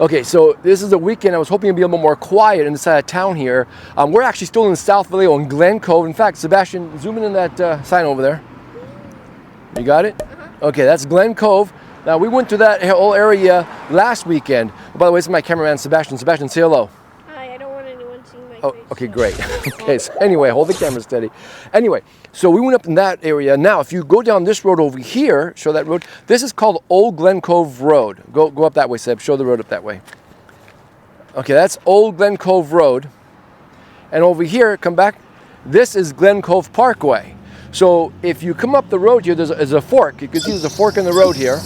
Okay, so this is a weekend. I was hoping to be a little more quiet inside of town here. We're actually still in South Vallejo in Glen Cove. In fact, Sebastian, zoom in that sign over there. You got it? Okay, that's Glen Cove. Now, we went to that whole area last weekend. By the way, this is my cameraman, Sebastian. Sebastian, say hello. Hi, I don't want anyone seeing my face. Okay, great. Okay, so anyway, hold the camera steady. Anyway, so we went up in that area. Now, if you go down this road over here, show that road. This is called Old Glen Cove Road. Go up that way, Seb. Show the road up that way. Okay, that's Old Glen Cove Road. And over here, come back. This is Glen Cove Parkway. So if you come up the road here, there's a fork. You can see there's a fork in the road here.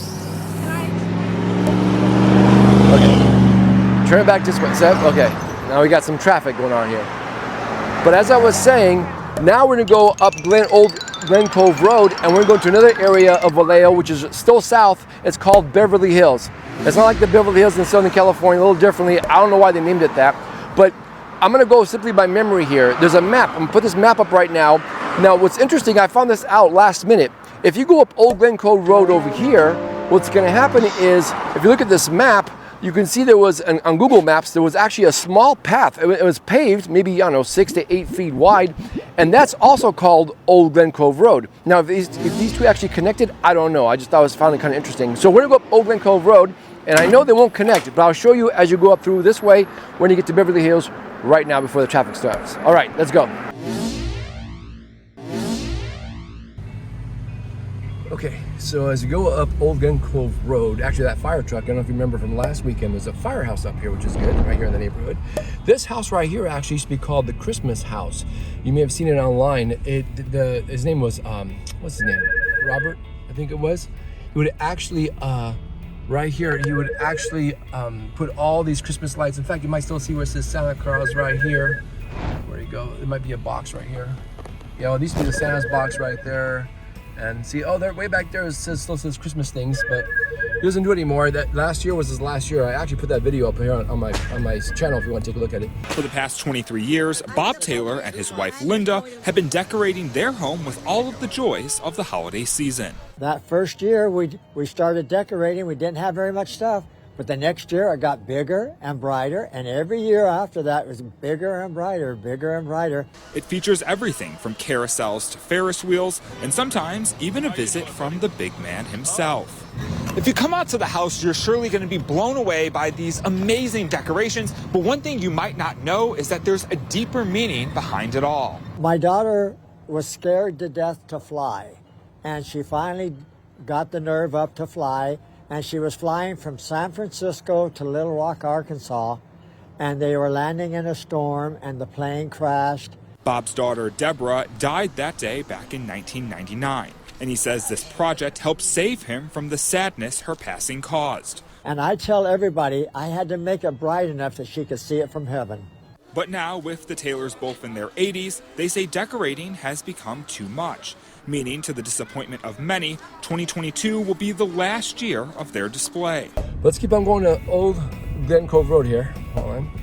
Okay. Turn it back this way, Seb. Okay. Now we got some traffic going on here. But as I was saying, now we're going to go up Old Glen Cove Road, and we're going to go to another area of Vallejo, which is still south. It's called Beverly Hills. It's not like the Beverly Hills in Southern California, a little differently. I don't know why they named it that. But I'm going to go simply by memory here. There's a map. I'm going to put this map up right now. Now, what's interesting, I found this out last minute. If you go up Old Glen Cove Road over here, what's going to happen is, if you look at this map, you can see there was, on Google Maps, there was actually a small path. It was paved, maybe, I don't know, 6 to 8 feet wide, and that's also called Old Glen Cove Road. Now, if these two actually connected, I don't know. I just thought found it kind of interesting. So we're going to go up Old Glen Cove Road, and I know they won't connect, but I'll show you as you go up through this way when you get to Beverly Hills right now before the traffic starts. All right, let's go. Okay, so as you go up Old Glen Cove Road, actually that fire truck, I don't know if you remember from last weekend, there's a firehouse up here, which is good, right here in the neighborhood. This house right here actually used to be called the Christmas House. You may have seen it online. His name was, what's his name? Robert, I think it was. He would actually, right here, he would actually put all these Christmas lights. In fact, you might still see where it says Santa Claus right here. Where you go? There might be a box right here. Yeah, well, these used to be the Santa's box right there. And see, oh, there, way back there, still says Christmas things, but he doesn't do it anymore. That last year was his last year. I actually put that video up here on my channel if you want to take a look at it. For the past 23 years, Bob Taylor and his wife Linda have been decorating their home with all of the joys of the holiday season. That first year we started decorating, we didn't have very much stuff. But the next year it got bigger and brighter, and every year after that was bigger and brighter, bigger and brighter. It features everything from carousels to Ferris wheels, and sometimes even a visit from the big man himself. If you come out to the house, you're surely going to be blown away by these amazing decorations, but one thing you might not know is that there's a deeper meaning behind it all. My daughter was scared to death to fly, and she finally got the nerve up to fly. And she was flying from San Francisco to Little Rock, Arkansas, and they were landing in a storm, and the plane crashed. Bob's daughter, Deborah, died that day back in 1999, and he says this project helped save him from the sadness her passing caused. And I tell everybody I had to make it bright enough that she could see it from heaven. But now, with the Taylors both in their 80s, they say decorating has become too much. Meaning, to the disappointment of many, 2022 will be the last year of their display. Let's keep on going to Old Glen Cove Road here. Hold on.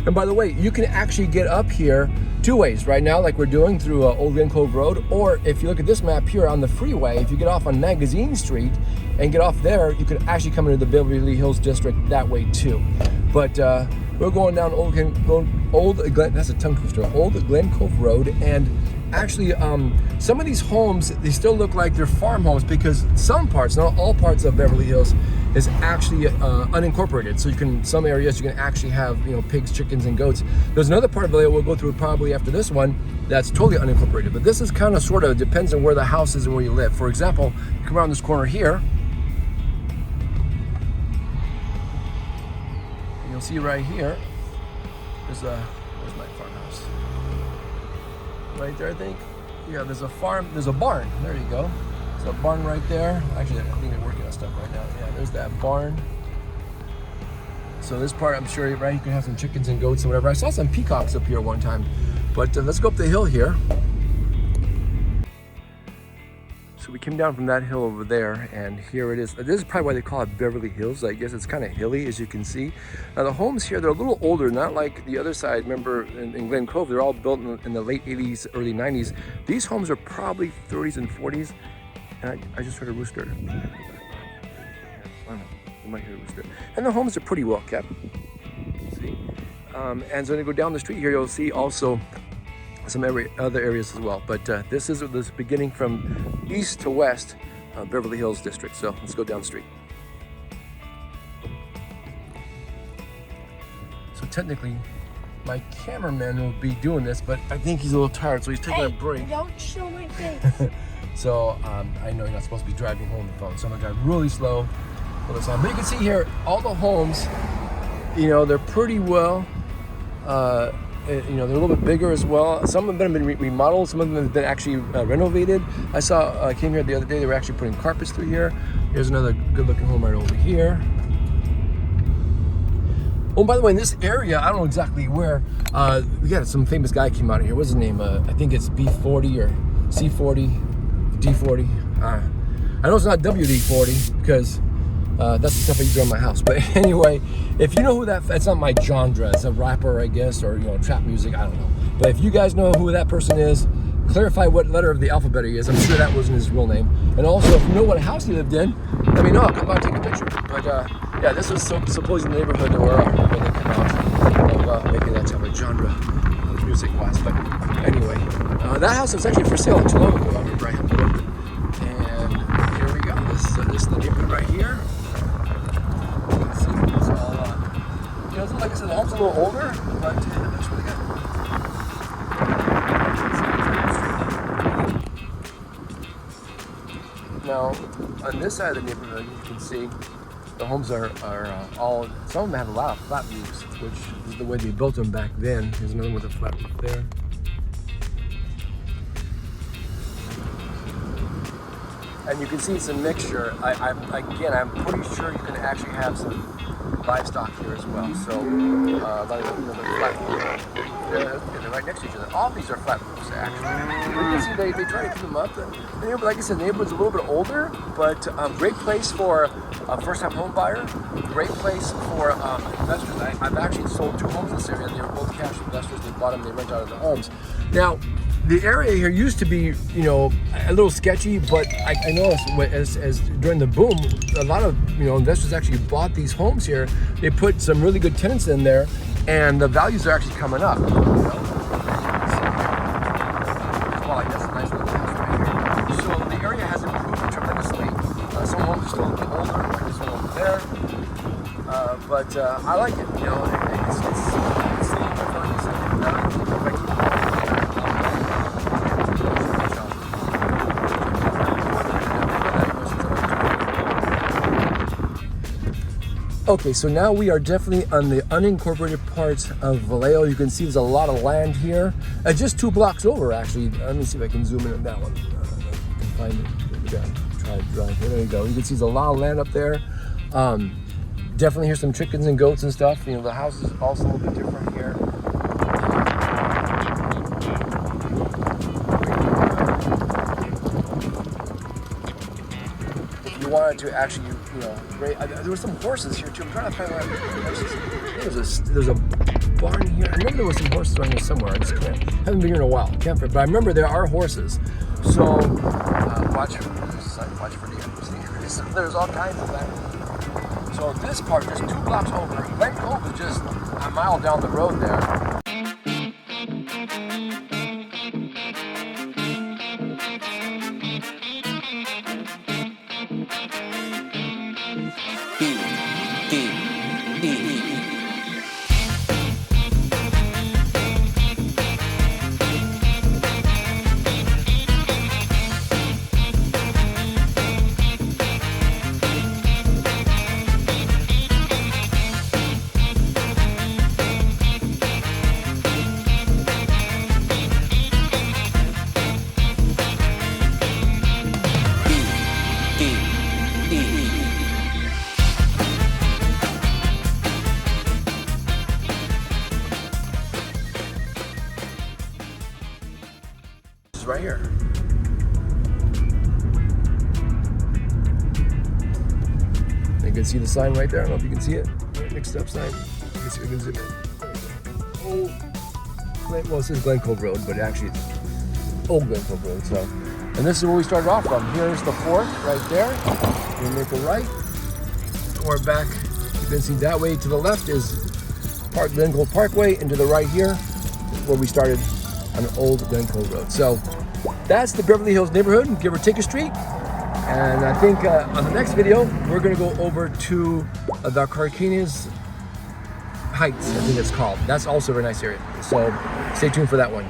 And by the way, you can actually get up here two ways right now, like we're doing through Old Glen Cove Road, or if you look at this map here on the freeway, if you get off on Magazine Street and get off there, you could actually come into the Beverly Hills district that way too. But we're going down Old Glen, that's a tongue twister, Old Glen Cove Road, and actually some of these homes, they still look like they're farm homes because some parts, not all parts of Beverly Hills, is actually unincorporated. So you can, some areas you can actually have, you know, pigs, chickens, and goats. There's another part of Vallejo we'll go through probably after this one that's totally unincorporated. But this is kind of sort of depends on where the house is and where you live. For example, you come around this corner here, and you'll see right here, there's my farmhouse. Right there, I think. Yeah, there's a farm, there's a barn. There you go. There's a barn right there. Actually, I think they're working on stuff right now. Yeah, there's that barn. So this part, I'm sure, right, you can have some chickens and goats and whatever. I saw some peacocks up here one time. But let's go up the hill here. So we came down from that hill over there, and here it is. This is probably why they call it Beverly Hills. I guess it's kind of hilly, as you can see. Now the homes here, they're a little older, not like the other side. Remember in Glen Cove, they're all built in the late 80s, early 90s. These homes are probably 30s and 40s. And I just heard a rooster. I don't know. You might hear a rooster. And the homes are pretty well kept. See? And so when you go down the street here, you'll see also some other areas as well. But this is beginning from east to west, Beverly Hills district. So let's go down the street. So technically, my cameraman will be doing this, but I think he's a little tired, so he's taking a break. Don't show my face. So I know you're not supposed to be driving home the phone, so I'm gonna drive really slow. But you can see here, all the homes, you know, they're pretty well, you know, they're a little bit bigger as well. Some of them have been remodeled, some of them have been actually renovated. I came here the other day, they were actually putting carpets through here. Here's another good looking home right over here. Oh, by the way, in this area, I don't know exactly where, we got some famous guy came out here. What's his name? I think it's B40 or C40, D40. I know it's not WD-40 because that's the stuff I use around my house. But anyway, if you know who that's not my genre. It's a rapper, I guess, or, you know, trap music. I don't know. But if you guys know who that person is, clarify what letter of the alphabet he is. I'm sure that wasn't his real name. And also, if you know what house he lived in, let me know. I'll come by and take a picture. But yeah, this was supposedly the neighborhood where they came out. Maybe that's how a genre of music was. But anyway, that house was actually for sale not too long ago. I remember I helped it open. And here we go. This is the neighborhood right here. You can see it's all, you know, like I said, the home's a little older, but it looks really good. Now, on this side of the neighborhood, you can see the homes are all, some of them have a lot of flat roofs, which is the way they built them back then. Here's another one with a flat roof there. And you can see it's a mixture. I'm pretty sure you can actually have some livestock here as well. So, like, you know, the flat roof. They're right next to each other. All of these are flat roofs, actually. You can see they try to keep them up. And, like I said, the neighborhood's a little bit older, but great place for a first-time home buyer. Great place for investors. I've actually sold 2 homes in this area. They were both cash investors. They bought them. They rent out of the homes. Now, the area here used to be, you know, a little sketchy, but I noticed as during the boom, a lot of, you know, investors actually bought these homes here. They put some really good tenants in there, and the values are actually coming up. You know? Well, I guess a nice little house right here. So the area has improved tremendously. Some homes are still a little bit older, like this one over there. But I like it. You know, it's Okay, so now we are definitely on the unincorporated parts of Vallejo. You can see there's a lot of land here. Just 2 blocks over, actually. Let me see if I can zoom in on that one. I can find it. Try to drive. There you go. You can see there's a lot of land up there. Definitely here's some chickens and goats and stuff. You know, the house is also a little bit different here. If you wanted to actually, you know, there were some horses here too. I'm trying to find out horses. There's a barn here. I remember there were some horses around here somewhere. I just can't. Haven't been here in a while. Can't. But I remember there are horses. So watch for the see. There's all kinds of that. So this part, just 2 blocks over. Glen Cove is just a mile down the road there. Right here. You can see the sign right there. I don't know if you can see it. Mixed up sign. You can see we can zoom in. Well, it says Glen Cove Road, but actually it's Old Glen Cove Road. So, and this is where we started off from. Here's the fork right there. You make a right. we're back. You can see that way to the left is Glen Cove Parkway, and to the right here is where we started on Old Glen Cove Road. So that's the Beverly Hills neighborhood, give or take a street. And I think on the next video, we're gonna go over to the Carquinez Heights, I think it's called. That's also a very nice area. So stay tuned for that one.